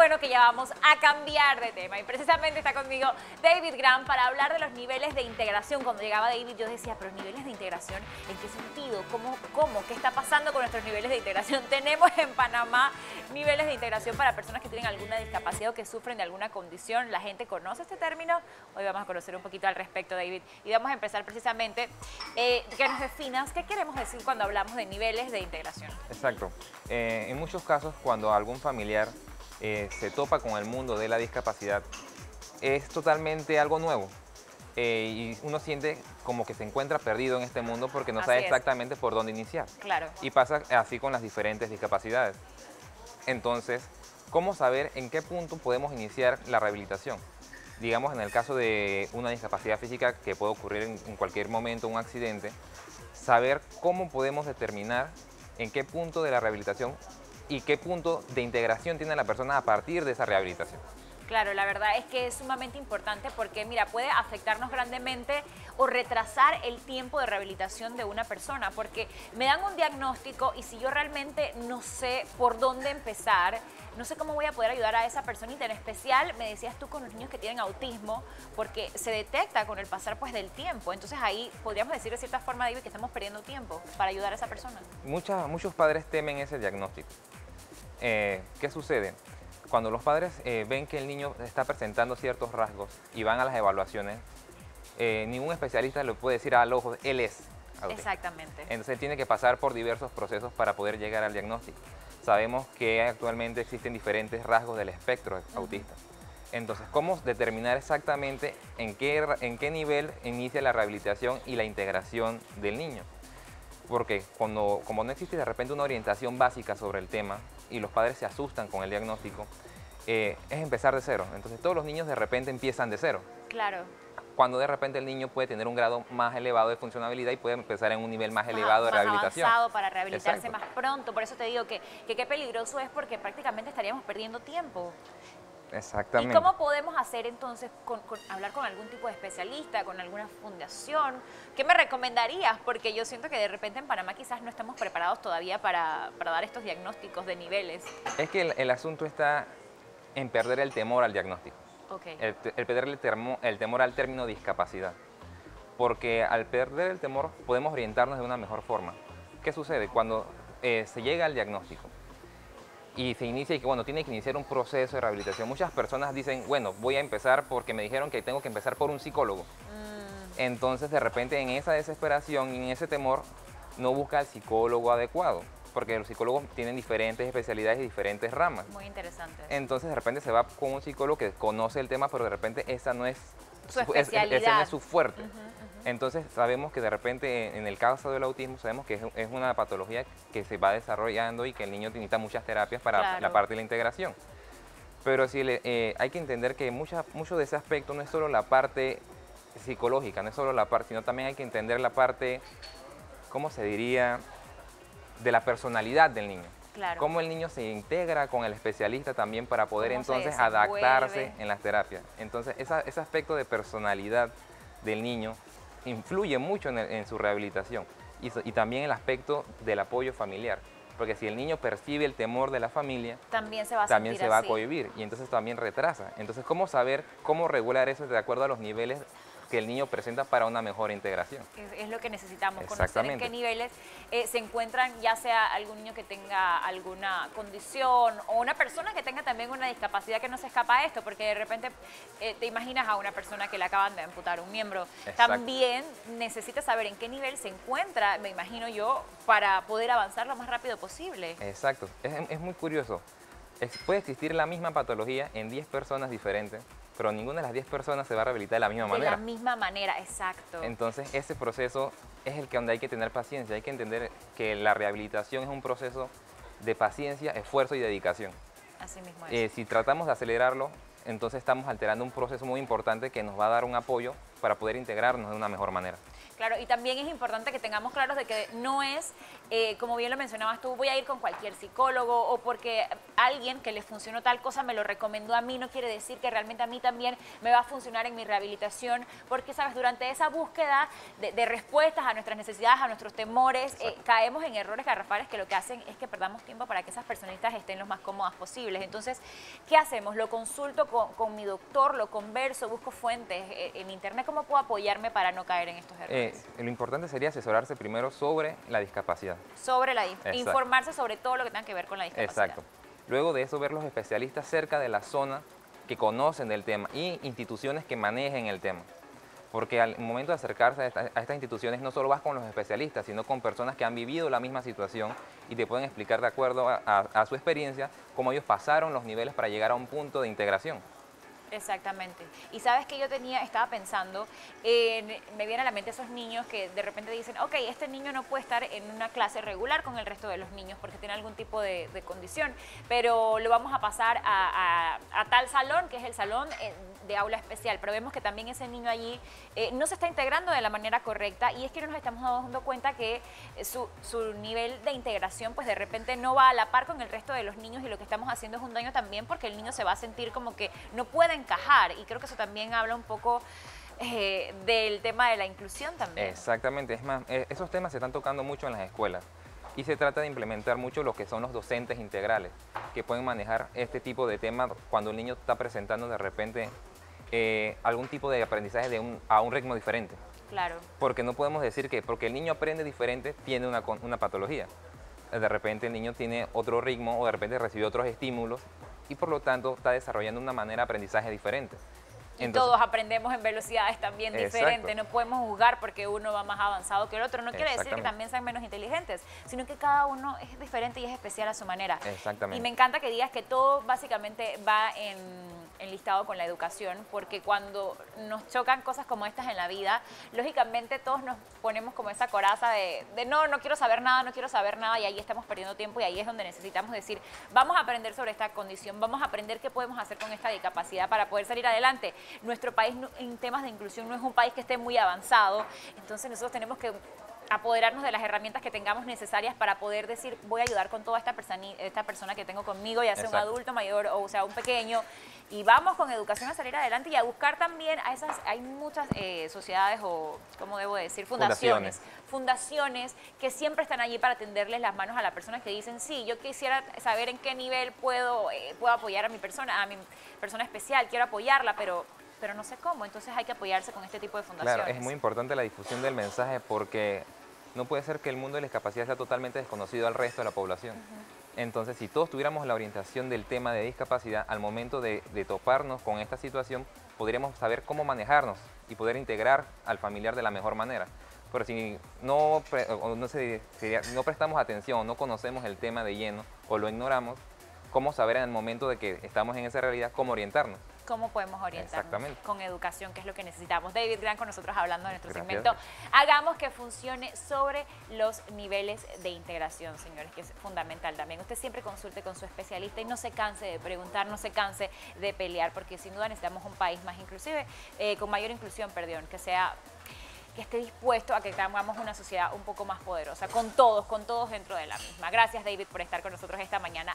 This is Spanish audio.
bueno que ya vamos a cambiar de tema. Y precisamente está conmigo David Graham para hablar de los niveles de integración. Cuando llegaba David yo decía, pero niveles de integración, ¿en qué sentido? ¿Cómo? ¿Qué está pasando con nuestros niveles de integración? Tenemos en Panamá niveles de integración para personas que tienen alguna discapacidad o que sufren de alguna condición. ¿La gente conoce este término? Hoy vamos a conocer un poquito al respecto, David. Y vamos a empezar precisamente que nos definas qué queremos decir cuando hablamos de niveles de integración. Exacto. En muchos casos, cuando algún familiar se topa con el mundo de la discapacidad, es totalmente algo nuevo. Y uno siente como que se encuentra perdido en este mundo porque no sabe exactamente por dónde iniciar. Claro. Y pasa así con las diferentes discapacidades. Entonces, ¿cómo saber en qué punto podemos iniciar la rehabilitación? Digamos, en el caso de una discapacidad física que puede ocurrir en cualquier momento, un accidente, saber cómo podemos determinar en qué punto de la rehabilitación y qué punto de integración tiene la persona a partir de esa rehabilitación. Claro, la verdad es que es sumamente importante porque, mira, puede afectarnos grandemente o retrasar el tiempo de rehabilitación de una persona, porque me dan un diagnóstico y si yo realmente no sé por dónde empezar, no sé cómo voy a poder ayudar a esa personita. En especial, me decías tú, con los niños que tienen autismo, porque se detecta con el pasar pues del tiempo. Entonces ahí podríamos decir de cierta forma, David, que estamos perdiendo tiempo para ayudar a esa persona. Muchos padres temen ese diagnóstico. ¿Qué sucede? Cuando los padres ven que el niño está presentando ciertos rasgos y van a las evaluaciones, ningún especialista le puede decir al ojo, él es autista. Exactamente. Entonces tiene que pasar por diversos procesos para poder llegar al diagnóstico. Sabemos que actualmente existen diferentes rasgos del espectro autista. Entonces, ¿cómo determinar exactamente en qué nivel inicia la rehabilitación y la integración del niño? Porque como no existe de repente una orientación básica sobre el tema y los padres se asustan con el diagnóstico, es empezar de cero. Entonces todos los niños de repente empiezan de cero. Claro. Cuando de repente el niño puede tener un grado más elevado de funcionabilidad y puede empezar en un nivel más elevado de rehabilitación. Más avanzado para rehabilitarse. Exacto. Más pronto. Por eso te digo que qué peligroso es, porque prácticamente estaríamos perdiendo tiempo. Exactamente. ¿Y cómo podemos hacer entonces, hablar con algún tipo de especialista, con alguna fundación? ¿Qué me recomendarías? Porque yo siento que de repente en Panamá quizás no estamos preparados todavía para dar estos diagnósticos de niveles. Es que el asunto está en perder el temor al diagnóstico. Okay. El perder el temor al término discapacidad. Porque al perder el temor podemos orientarnos de una mejor forma. ¿Qué sucede? Cuando se llega al diagnóstico y se inicia y que, bueno, tiene que iniciar un proceso de rehabilitación, muchas personas dicen, bueno, voy a empezar porque me dijeron que tengo que empezar por un psicólogo. Entonces, de repente, en esa desesperación y en ese temor, no busca al psicólogo adecuado, porque los psicólogos tienen diferentes especialidades y diferentes ramas. Muy interesante. Entonces, de repente se va con un psicólogo que conoce el tema, pero de repente esa no es su especialidad. Ese no es su fuerte. Entonces, sabemos que de repente, en el caso del autismo, sabemos que es una patología que se va desarrollando y que el niño necesita muchas terapias para la parte de la integración. Pero sí, hay que entender que mucho de ese aspecto no es solo la parte psicológica, no es solo la parte, sino también hay que entender la parte, ¿cómo se diría?, de la personalidad del niño. Claro. Cómo el niño se integra con el especialista también para poder entonces adaptarse en las terapias. Entonces, ese aspecto de personalidad del niño influye mucho en su rehabilitación y también el aspecto del apoyo familiar. Porque si el niño percibe el temor de la familia, también se va a cohibir y entonces también retrasa. Entonces, ¿cómo saber cómo regular eso de acuerdo a los niveles que el niño presenta para una mejor integración? Es lo que necesitamos, conocer en qué niveles se encuentran, ya sea algún niño que tenga alguna condición o una persona que tenga también una discapacidad que no se escapa a esto, porque de repente te imaginas a una persona que le acaban de amputar un miembro. Exacto. También necesita saber en qué nivel se encuentra, me imagino yo, para poder avanzar lo más rápido posible. Exacto, es muy curioso. Puede existir la misma patología en 10 personas diferentes, pero ninguna de las 10 personas se va a rehabilitar de la misma manera. De la misma manera, exacto. Entonces, ese proceso es el que donde hay que tener paciencia. Hay que entender que la rehabilitación es un proceso de paciencia, esfuerzo y dedicación. Así mismo es. Si tratamos de acelerarlo, entonces estamos alterando un proceso muy importante que nos va a dar un apoyo para poder integrarnos de una mejor manera. Claro, y también es importante que tengamos claros de que no es, como bien lo mencionabas tú, voy a ir con cualquier psicólogo o porque alguien que le funcionó tal cosa me lo recomendó a mí, no quiere decir que realmente a mí también me va a funcionar en mi rehabilitación, porque, ¿sabes? Durante esa búsqueda de respuestas a nuestras necesidades, a nuestros temores, caemos en errores garrafales que lo que hacen es que perdamos tiempo para que esas personitas estén lo más cómodas posibles. Entonces, ¿qué hacemos? Lo consulto con mi doctor, lo converso, busco fuentes en internet, ¿cómo puedo apoyarme para no caer en estos errores? Lo importante sería asesorarse primero sobre la discapacidad. Informarse sobre todo lo que tenga que ver con la discapacidad. Exacto. Luego de eso, ver los especialistas cerca de la zona que conocen del tema y instituciones que manejen el tema. Porque al momento de acercarse a estas instituciones no solo vas con los especialistas, sino con personas que han vivido la misma situación y te pueden explicar de acuerdo a su experiencia cómo ellos pasaron los niveles para llegar a un punto de integración. Exactamente. Y sabes que yo estaba pensando, me vienen a la mente esos niños que de repente dicen, ok, este niño no puede estar en una clase regular con el resto de los niños porque tiene algún tipo de condición, pero lo vamos a pasar a tal salón, que es el salón de aula especial, pero vemos que también ese niño allí no se está integrando de la manera correcta y es que no nos estamos dando cuenta que su nivel de integración pues de repente no va a la par con el resto de los niños y lo que estamos haciendo es un daño también porque el niño se va a sentir como que no puede encajar y creo que eso también habla un poco del tema de la inclusión también. Exactamente, es más, esos temas se están tocando mucho en las escuelas y se trata de implementar mucho lo que son los docentes integrales que pueden manejar este tipo de temas cuando el niño está presentando de repente algún tipo de aprendizaje a un ritmo diferente. Claro. Porque no podemos decir que porque el niño aprende diferente tiene una patología. De repente el niño tiene otro ritmo o de repente recibe otros estímulos y por lo tanto está desarrollando una manera de aprendizaje diferente. Y todos aprendemos en velocidades también diferentes, no podemos juzgar porque uno va más avanzado que el otro, no quiere decir que también sean menos inteligentes, sino que cada uno es diferente y es especial a su manera. Exactamente. Y me encanta que digas que todo básicamente va enlistado con la educación, porque cuando nos chocan cosas como estas en la vida, lógicamente todos nos ponemos como esa coraza de no quiero saber nada y ahí estamos perdiendo tiempo y ahí es donde necesitamos decir, vamos a aprender sobre esta condición, vamos a aprender qué podemos hacer con esta discapacidad para poder salir adelante. Nuestro país en temas de inclusión no es un país que esté muy avanzado, entonces nosotros tenemos que apoderarnos de las herramientas que tengamos necesarias para poder decir, voy a ayudar con toda esta persona que tengo conmigo, ya sea un adulto mayor o sea un pequeño, y vamos con educación a salir adelante y a buscar también hay muchas sociedades o, ¿cómo debo decir? Fundaciones que siempre están allí para tenderles las manos a las personas que dicen, sí, yo quisiera saber en qué nivel puedo apoyar a mi persona especial, quiero apoyarla, pero no sé cómo, entonces hay que apoyarse con este tipo de fundaciones. Claro, es muy importante la difusión del mensaje porque no puede ser que el mundo de la discapacidad sea totalmente desconocido al resto de la población. Entonces, si todos tuviéramos la orientación del tema de discapacidad, al momento de toparnos con esta situación, podríamos saber cómo manejarnos y poder integrar al familiar de la mejor manera. Pero si no prestamos atención o no conocemos el tema de lleno o lo ignoramos, ¿cómo saber en el momento de que estamos en esa realidad cómo orientarnos? ¿Cómo podemos orientarnos? Exactamente. Con educación, que es lo que necesitamos. David Grant con nosotros hablando de nuestro Gracias. segmento. Hagamos que funcione sobre los niveles de integración, señores, que es fundamental también. Usted siempre consulte con su especialista y no se canse de preguntar, no se canse de pelear, porque sin duda necesitamos un país más inclusive, con mayor inclusión, que esté dispuesto a que tengamos una sociedad un poco más poderosa, con todos dentro de la misma. Gracias, David, por estar con nosotros esta mañana.